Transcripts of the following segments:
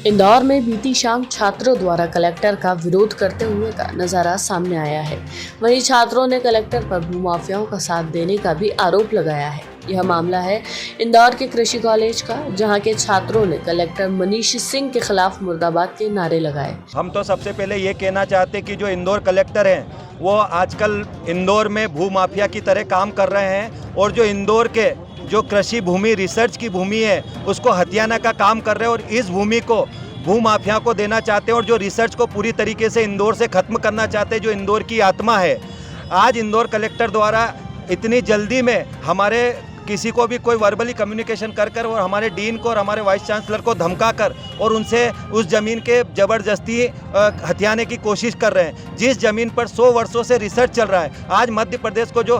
इंदौर में बीती शाम छात्रों द्वारा कलेक्टर का विरोध करते हुए का नजारा सामने आया है। वहीं छात्रों ने कलेक्टर पर भूमाफियाओं का साथ देने का भी आरोप लगाया है। यह मामला है इंदौर के कृषि कॉलेज का, जहां के छात्रों ने कलेक्टर मनीष सिंह के खिलाफ मुर्दाबाद के नारे लगाए। हम तो सबसे पहले ये कहना चाहते कि जो इंदौर कलेक्टर हैं वो आजकल इंदौर में भूमाफिया की तरह काम कर रहे हैं और जो इंदौर के जो कृषि भूमि रिसर्च की भूमि है उसको हथियाने का काम कर रहे हैं और इस भूमि को भूमाफिया को देना चाहते हैं और जो रिसर्च को पूरी तरीके से इंदौर से ख़त्म करना चाहते हैं, जो इंदौर की आत्मा है। आज इंदौर कलेक्टर द्वारा इतनी जल्दी में हमारे किसी को भी कोई वर्बली कम्युनिकेशन कर कर और हमारे डीन को और हमारे वाइस चांसलर को धमका कर और उनसे उस ज़मीन के ज़बरदस्ती हथियाने की कोशिश कर रहे हैं, जिस ज़मीन पर 100 वर्षों से रिसर्च चल रहा है। आज मध्य प्रदेश को जो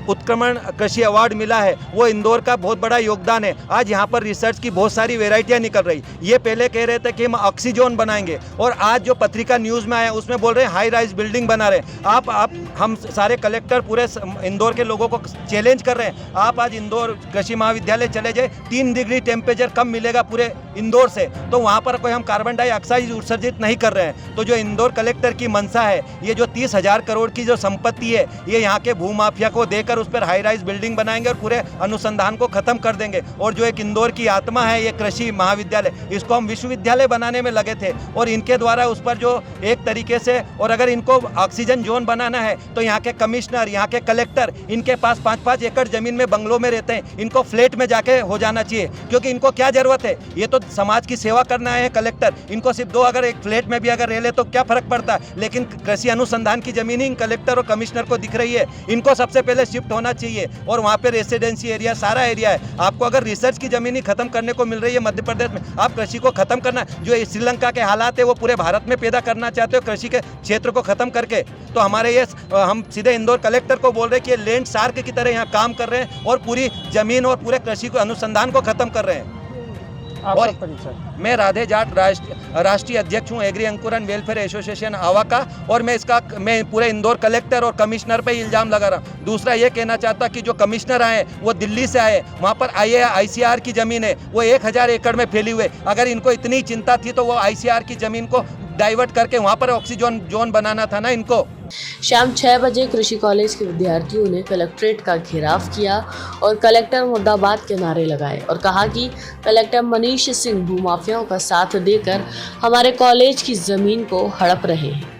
उत्क्रमण कृषि अवार्ड मिला है वो इंदौर का बहुत बड़ा योगदान है। आज यहाँ पर रिसर्च की बहुत सारी वेराइटियाँ निकल रही। ये पहले कह रहे थे कि हम ऑक्सीजोन बनाएंगे और आज जो पत्रिका न्यूज़ में आया उसमें बोल रहे हैं हाई राइज बिल्डिंग बना रहे हैं। आप हम सारे कलेक्टर पूरे इंदौर के लोगों को चैलेंज कर रहे हैं, आप आज इंदौर कृषि महाविद्यालय चले जाए, 3 डिग्री टेम्परेचर कम मिलेगा पूरे इंदौर से, तो वहाँ पर कोई हम कार्बन डाइऑक्साइड उत्सर्जित नहीं कर रहे हैं। तो जो इंदौर कलेक्टर की मंशा है, ये जो 30,000 करोड़ की जो संपत्ति है ये यहाँ के भूमाफिया को देकर उस पर हाई राइज बिल्डिंग बनाएंगे और पूरे अनुसंधान को खत्म कर देंगे। और जो एक इंदौर की आत्मा है ये कृषि महाविद्यालय, इसको हम विश्वविद्यालय बनाने में लगे थे और इनके द्वारा उस पर जो एक तरीके से, और अगर इनको ऑक्सीजन जोन बनाना है तो यहाँ के कमिश्नर, यहाँ के कलेक्टर, इनके पास 5-5 एकड़ जमीन में बंगलों में रहते हैं, इनको फ्लैट में जाके हो जाना चाहिए, क्योंकि इनको क्या जरूरत है, ये तो समाज की सेवा करना है कलेक्टर। इनको सिर्फ 2 अगर एक फ्लैट में भी अगर रह ले तो क्या फर्क पड़ता है, लेकिन कृषि अनुसंधान की जमीन ही कलेक्टर और कमिश्नर को दिख रही है। इनको सबसे पहले शिफ्ट होना चाहिए और वहाँ पे रेसिडेंसी एरिया सारा एरिया है। आपको अगर रिसर्च की जमीन ही खत्म करने को मिल रही है मध्य प्रदेश में, आप कृषि को खत्म करना, जो श्रीलंका के हालात है वो पूरे भारत में पैदा करना चाहते हो कृषि के क्षेत्र को खत्म करके, तो हमारे ये हम सीधे इंदौर कलेक्टर को बोल रहे हैं कि ये लैंड शार्क की तरह यहाँ काम कर रहे हैं और पूरी जमीन और पूरे कृषि को अनुसंधान को खत्म कर रहे हैं। और मैं राधे जाट राष्ट्रीय अध्यक्ष हूँ एग्री अंकुरन वेलफेयर एसोसिएशन आवा का, और मैं पूरे इंदौर कलेक्टर और कमिश्नर पे इल्ज़ाम लगा रहा हूँ। दूसरा ये कहना चाहता कि जो कमिश्नर आए वो दिल्ली से आए, वहाँ पर ICAR की ज़मीन है वो 1000 एकड़ में फैली हुई। अगर इनको इतनी चिंता थी तो वो ICAR की ज़मीन को डाइवर्ट करके वहाँ पर ऑक्सीजन जोन बनाना था ना इनको। शाम 6 बजे कृषि कॉलेज के विद्यार्थियों ने कलेक्ट्रेट का घेराव किया और कलेक्टर मुर्दाबाद के नारे लगाए और कहा कि कलेक्टर मनीष सिंह भूमाफियाओं का साथ देकर हमारे कॉलेज की जमीन को हड़प रहे हैं।